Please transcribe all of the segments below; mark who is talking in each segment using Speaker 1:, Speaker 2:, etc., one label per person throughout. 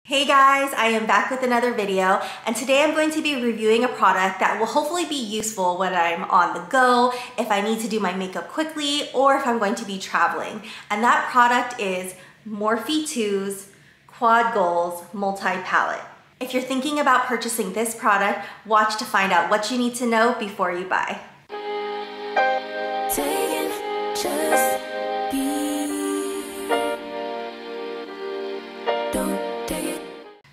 Speaker 1: Hey guys, I am back with another video, and today I'm going to be reviewing a product that will hopefully be useful when I'm on the go, if I need to do my makeup quickly, or if I'm going to be traveling. And that product is Morphe 2's Quad Goals Multi-Palette. If you're thinking about purchasing this product, watch to find out what you need to know before you buy.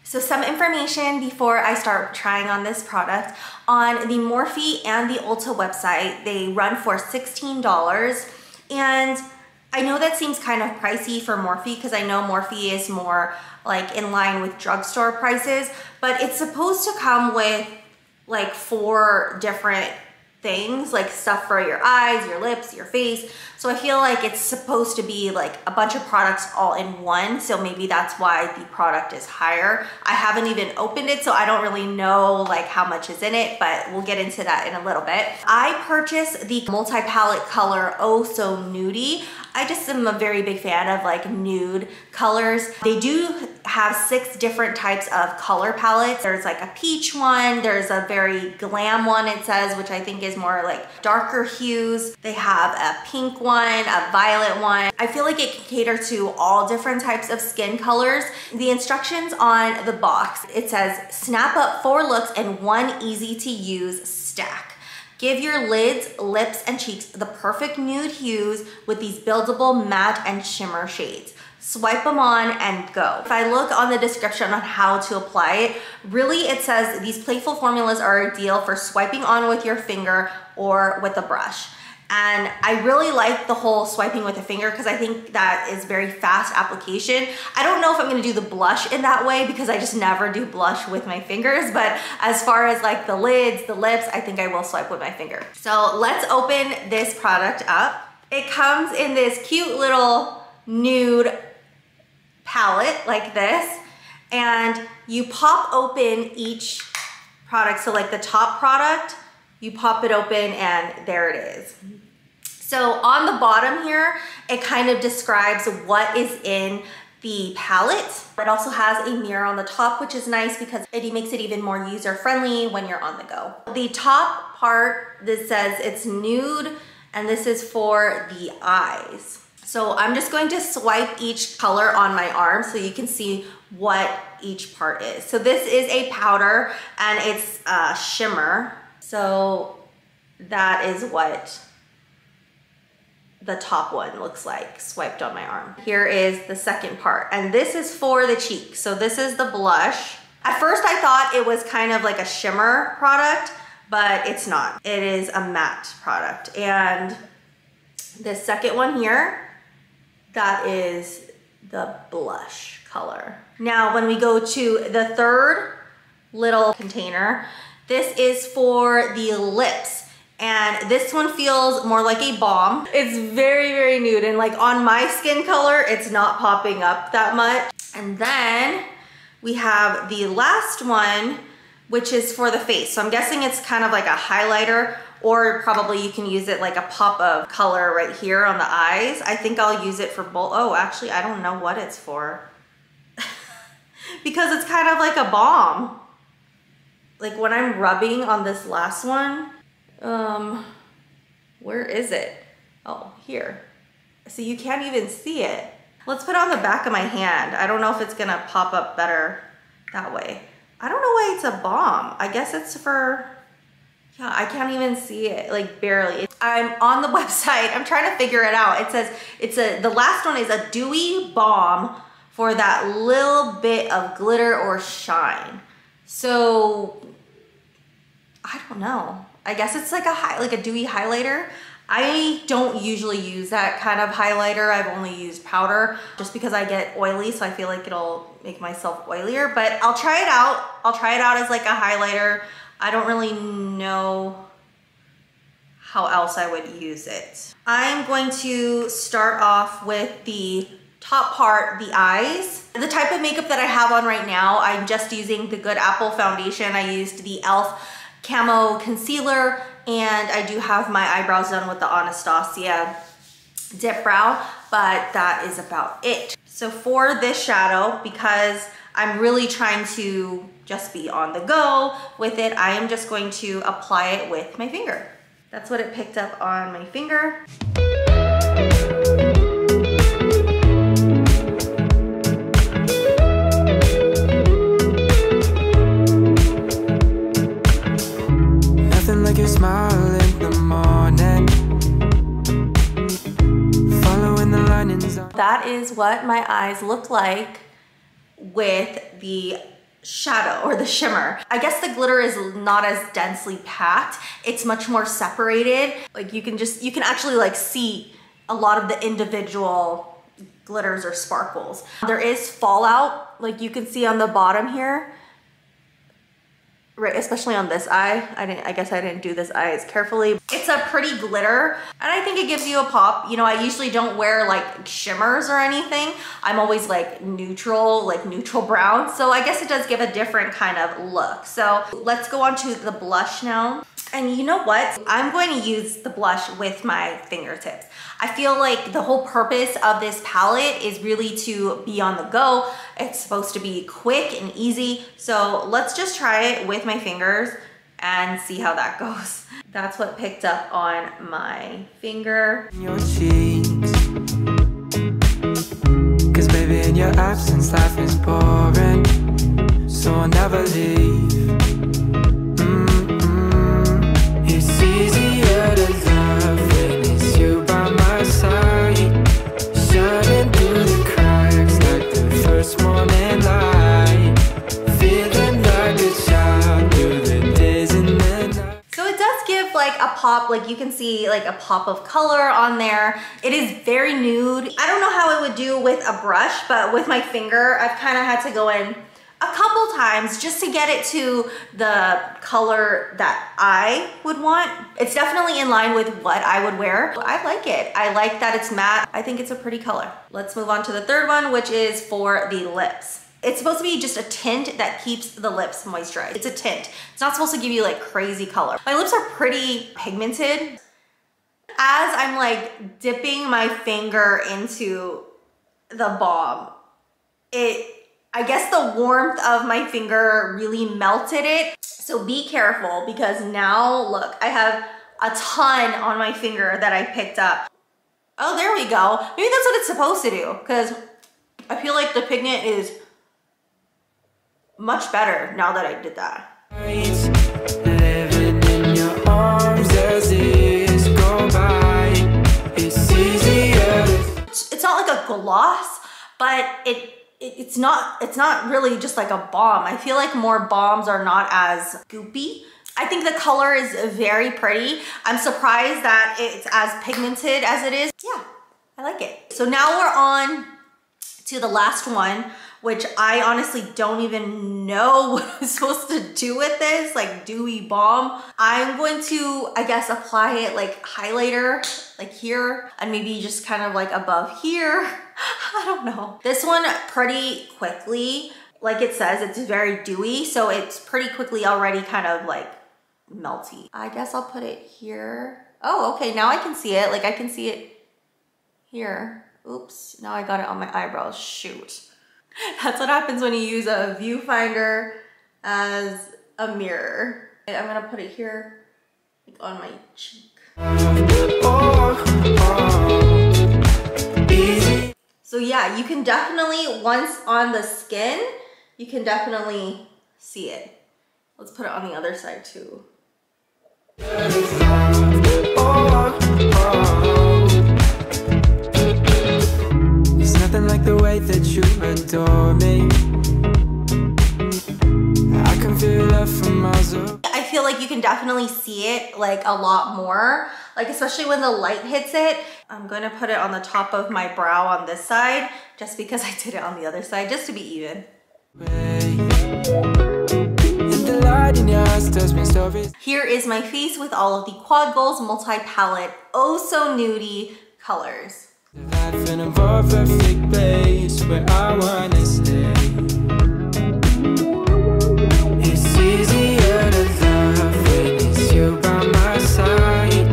Speaker 1: So some information before I start trying on this product. On the Morphe and the Ulta website, they run for $16. And I know that seems kind of pricey for Morphe because I know Morphe is more like in line with drugstore prices, but it's supposed to come with like 4 different things, like stuff for your eyes, your lips, your face. So I feel like it's supposed to be like a bunch of products all in one. So maybe that's why the product is higher. I haven't even opened it, so I don't really know like how much is in it, but we'll get into that in a little bit. I purchased the multi-palette color Oh So Nudie. I just am a very big fan of like nude colors. They do have 6 different types of color palettes. There's like a peach one, there's a very glam one it says, which I think is more like darker hues. They have a pink one, a violet one. I feel like it can cater to all different types of skin colors. The instructions on the box, it says snap up 4 looks in one easy to use stack. Give your lids, lips, and cheeks the perfect nude hues with these buildable matte and shimmer shades. Swipe them on and go. If I look on the description on how to apply it, really it says these playful formulas are ideal for swiping on with your finger or with a brush. And I really like the whole swiping with a finger because I think that is very fast application. I don't know if I'm gonna do the blush in that way because I just never do blush with my fingers, but as far as like the lids, the lips, I think I will swipe with my finger. So let's open this product up. It comes in this cute little nude palette like this, and you pop open each product. So like the top product, you pop it open and there it is. So on the bottom here, it kind of describes what is in the palette. It also has a mirror on the top, which is nice because it makes it even more user-friendly when you're on the go. The top part, this says it's nude, and this is for the eyes. So I'm just going to swipe each color on my arm so you can see what each part is. So this is a powder and it's a shimmer. So that is what the top one looks like swiped on my arm. Here is the second part, and this is for the cheek. So this is the blush. At first I thought it was kind of like a shimmer product, but it's not. It is a matte product. And the second one here, that is the blush color. Now when we go to the third little container, this is for the lips. And this one feels more like a balm. It's very, very nude, and like on my skin color, it's not popping up that much. And then we have the last one, which is for the face. So I'm guessing it's kind of like a highlighter, or probably you can use it like a pop of color right here on the eyes. I think I'll use it for both. Oh, actually, I don't know what it's for. Because it's kind of like a balm. Like when I'm rubbing on this last one, where is it? Oh, here. So you can't even see it. Let's put it on the back of my hand. I don't know if it's gonna pop up better that way. I don't know why it's a balm. I guess it's for, yeah, I can't even see it, like barely. I'm on the website, I'm trying to figure it out. It says, the last one is a dewy balm for that little bit of glitter or shine. So, I don't know. I guess it's like a dewy highlighter. I don't usually use that kind of highlighter. I've only used powder just because I get oily, so I feel like it'll make myself oilier, but I'll try it out. I'll try it out as like a highlighter. I don't really know how else I would use it. I'm going to start off with the top part, the eyes. The type of makeup that I have on right now, I'm just using the Good Apple foundation. I used the e.l.f. Camo concealer, and I do have my eyebrows done with the Anastasia dip brow, but that is about it. So for this shadow, because I'm really trying to just be on the go with it. I am just going to apply it with my finger. That's what it picked up on my finger.
Speaker 2: Nothing like your smile in the morning. Following the linings.
Speaker 1: That is what my eyes look like with the shadow or the shimmer. I guess the glitter is not as densely packed. It's much more separated. Like you can actually like see a lot of the individual glitters or sparkles. There is fallout, like you can see on the bottom here. Right, especially on this eye. I guess I didn't do this eye as carefully. It's a pretty glitter, and I think it gives you a pop. You know, I usually don't wear like shimmers or anything. I'm always like neutral brown. So I guess it does give a different kind of look. So let's go on to the blush now. And you know what? I'm going to use the blush with my fingertips. I feel like the whole purpose of this palette is really to be on the go. It's supposed to be quick and easy. So let's just try it with my fingers and see how that goes. That's what picked up on my finger.
Speaker 2: Your cheeks. 'Cause baby, in your absence, life is boring. So I'll never leave. It's easier to love when it's you by my side. Shining through the cracks like the first morning light. Feeling like a child through the days and the nights.
Speaker 1: So it does give like a pop, like you can see like a pop of color on there. It is very nude. I don't know how it would do with a brush, but with my finger, I've kind of had to go in a couple times just to get it to the color that I would want. It's definitely in line with what I would wear. I like it. I like that it's matte. I think it's a pretty color. Let's move on to the third one, which is for the lips. It's supposed to be just a tint that keeps the lips moisturized. It's a tint. It's not supposed to give you like crazy color. My lips are pretty pigmented. As I'm like dipping my finger into the balm, I guess the warmth of my finger really melted it. So be careful because now look, I have a ton on my finger that I picked up. Oh, there we go. Maybe that's what it's supposed to do because I feel like the pigment is much better now that I did that.
Speaker 2: Living in your arms as years go by. It's easier.
Speaker 1: It's not like a gloss, but it's not really just like a balm. I feel like more balms are not as goopy. I think the color is very pretty. I'm surprised that it's as pigmented as it is. Yeah, I like it. So now we're on to the last one, which I honestly don't even know what I'm supposed to do with this, like dewy balm. I'm going to, I guess, apply it like highlighter, like here, and maybe just kind of like above here. I don't know. This one pretty quickly, like it says, it's very dewy, so it's pretty quickly already kind of like melty. I guess I'll put it here. Oh, okay, now I can see it. Like I can see it here. Oops, now I got it on my eyebrows, shoot. That's what happens when you use a viewfinder as a mirror. I'm gonna put it here, like on my cheek. So yeah, you can definitely, once on the skin, you can definitely see it. Let's put it on the other side too.
Speaker 2: There's nothing like the way that you adore me. I can feel love from miles away.
Speaker 1: I feel like you can definitely see it like a lot more, like especially when the light hits it. I'm gonna put it on the top of my brow on this side just because I did it on the other side, just to be even. Here is my face with all of the Quad Goals multi-palette, oh so nudie colors.
Speaker 2: Life in a more perfect place where I wanna stay. It's easier to love when it's you by my side.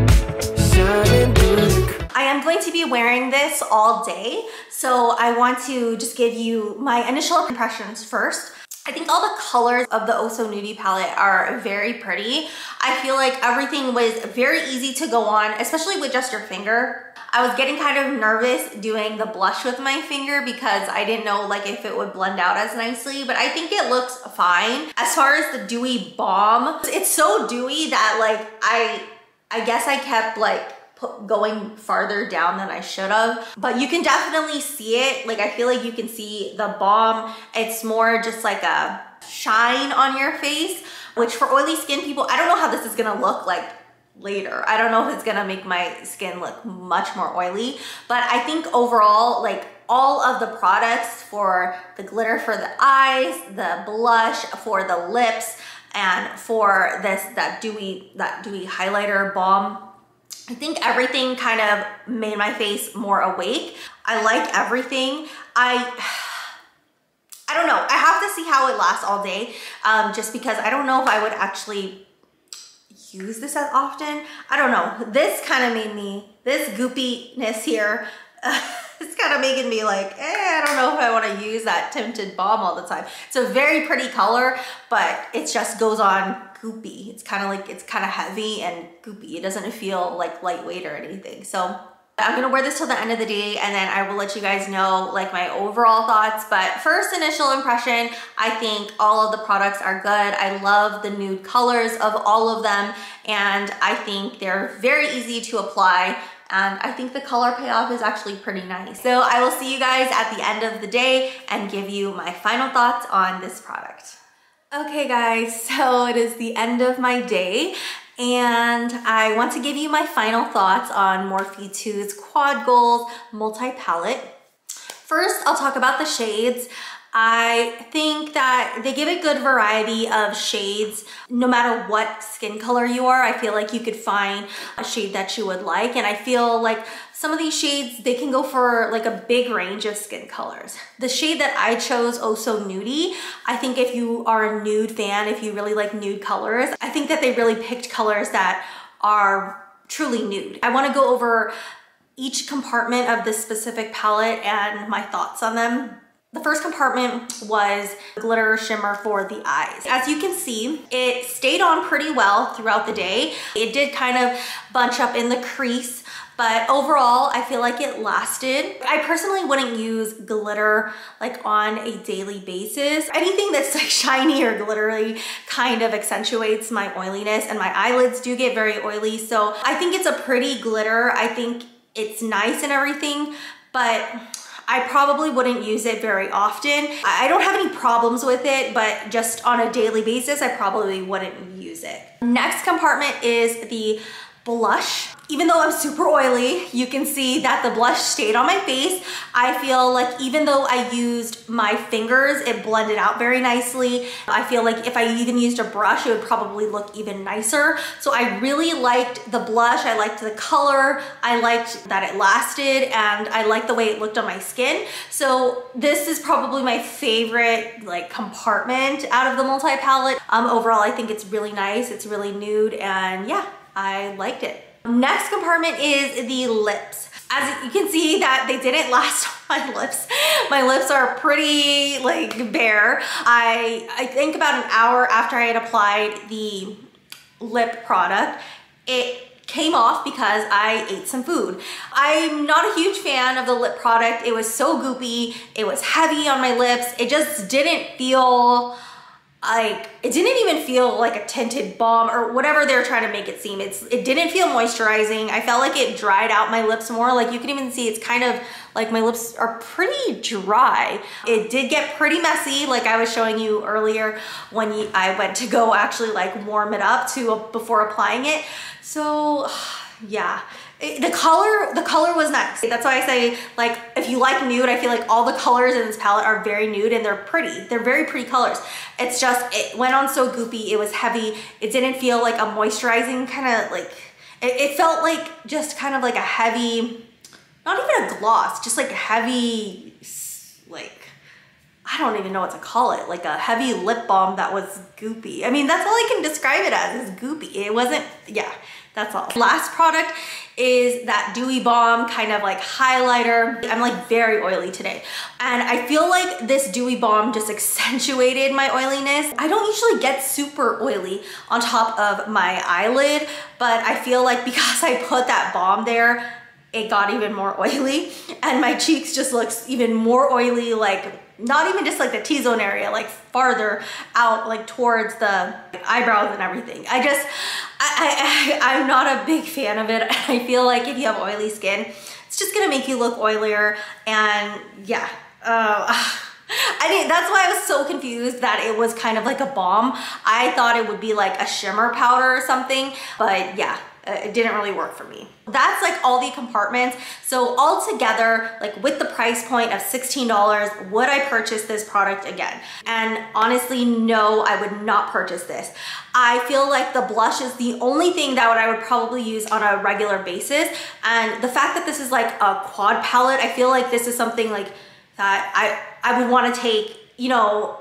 Speaker 2: Shining through the...
Speaker 1: I am going to be wearing this all day, So I want to just give you my initial impressions first. I think all the colors of the Oh So Nudie palette are very pretty. I feel like everything was very easy to go on, especially with just your finger. I was getting kind of nervous doing the blush with my finger because I didn't know like if it would blend out as nicely, but I think it looks fine. As far as the dewy balm, it's so dewy that like I guess I kept like going farther down than I should have, but you can definitely see it. Like I feel like you can see the balm. It's more just like a shine on your face, which for oily skin people, I don't know how this is gonna look like later. I don't know if it's gonna make my skin look much more oily, but I think overall, like all of the products for the glitter for the eyes, the blush for the lips, and for that dewy highlighter balm, I think everything kind of made my face more awake. I like everything. I don't know. I have to see how it lasts all day, just because I don't know if I would actually use this as often. I don't know. This kind of made me, this goopiness here, it's kind of making me like, I don't know if I want to use that tinted balm all the time. It's a very pretty color, but it just goes on goopy. It's kind of heavy and goopy. It doesn't feel like lightweight or anything. So I'm gonna wear this till the end of the day and then I will let you guys know like my overall thoughts. But first initial impression, I think all of the products are good. I love the nude colors of all of them and I think they're very easy to apply. And I think the color payoff is actually pretty nice. So I will see you guys at the end of the day and give you my final thoughts on this product. Okay guys, so it is the end of my day and I want to give you my final thoughts on Morphe 2's Quad Gold Multi-Palette. First, I'll talk about the shades. I think that they give a good variety of shades. No matter what skin color you are, I feel like you could find a shade that you would like. And I feel like some of these shades, they can go for like a big range of skin colors. The shade that I chose, Oh So Nudie, I think if you are a nude fan, if you really like nude colors, I think that they really picked colors that are truly nude. I want to go over each compartment of this specific palette and my thoughts on them. The first compartment was glitter shimmer for the eyes. As you can see, it stayed on pretty well throughout the day. It did kind of bunch up in the crease, but overall, I feel like it lasted. I personally wouldn't use glitter like on a daily basis. Anything that's like shiny or glittery kind of accentuates my oiliness and my eyelids do get very oily. So I think it's a pretty glitter. I think it's nice and everything, but I probably wouldn't use it very often. I don't have any problems with it, but just on a daily basis, I probably wouldn't use it. Next compartment is the blush. Even though I'm super oily, you can see that the blush stayed on my face. I feel like even though I used my fingers, it blended out very nicely. I feel like if I even used a brush, it would probably look even nicer. So I really liked the blush. I liked the color. I liked that it lasted and I liked the way it looked on my skin. So this is probably my favorite like compartment out of the multi-palette. Overall, I think it's really nice. It's really nude and yeah, I liked it. Next compartment is the lips. As you can see that they didn't last on my lips. My lips are pretty like bare. I think about an hour after I had applied the lip product, it came off because I ate some food. I'm not a huge fan of the lip product. It was so goopy. It was heavy on my lips. It just didn't feel like, it didn't even feel like a tinted balm or whatever they're trying to make it seem. It didn't feel moisturizing. I felt like it dried out my lips more. Like you can even see it's kind of like my lips are pretty dry. It did get pretty messy like I was showing you earlier when I went to go actually like warm it up before applying it. So yeah. The color was nice. That's why I say, like, if you like nude, I feel like all the colors in this palette are very nude and they're pretty. They're very pretty colors. It's just, it went on so goopy. It was heavy. It didn't feel like a moisturizing kind of like, it felt like just kind of like a heavy, not even a gloss, just like a heavy, like, I don't even know what to call it, like a heavy lip balm that was goopy. I mean, that's all I can describe it as, is goopy. It wasn't, yeah, that's all. Last product is that dewy balm kind of like highlighter. I'm like very oily today, and I feel like this dewy balm just accentuated my oiliness. I don't usually get super oily on top of my eyelid, but I feel like because I put that balm there, it got even more oily, and my cheeks just looks even more oily, like not even just like the T-zone area, like farther out, like towards the eyebrows and everything. I'm not a big fan of it. I feel like if you have oily skin, it's just gonna make you look oilier, and yeah. That's why I was so confused that it was kind of like a balm. I thought it would be like a shimmer powder or something, but yeah, it didn't really work for me. That's like all the compartments. So all together, like with the price point of $16, would I purchase this product again? And honestly, no, I would not purchase this. I feel like the blush is the only thing that I would probably use on a regular basis. And the fact that this is like a quad palette, I feel like this is something like that I would want to take, you know,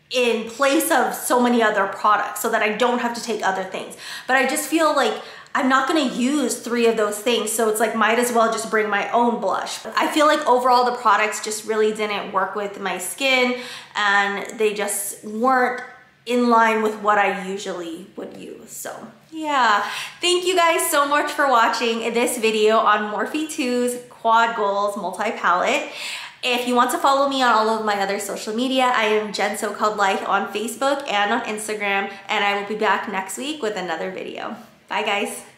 Speaker 1: in place of so many other products so that I don't have to take other things. But I just feel like I'm not gonna use 3 of those things, so it's like might as well just bring my own blush. I feel like overall the products just really didn't work with my skin, and they just weren't in line with what I usually would use. So yeah, thank you guys so much for watching this video on Morphe 2's Quad Goals Multi-Palette. If you want to follow me on all of my other social media, I am Jenn So-Called Life on Facebook and on Instagram, and I will be back next week with another video. Bye guys.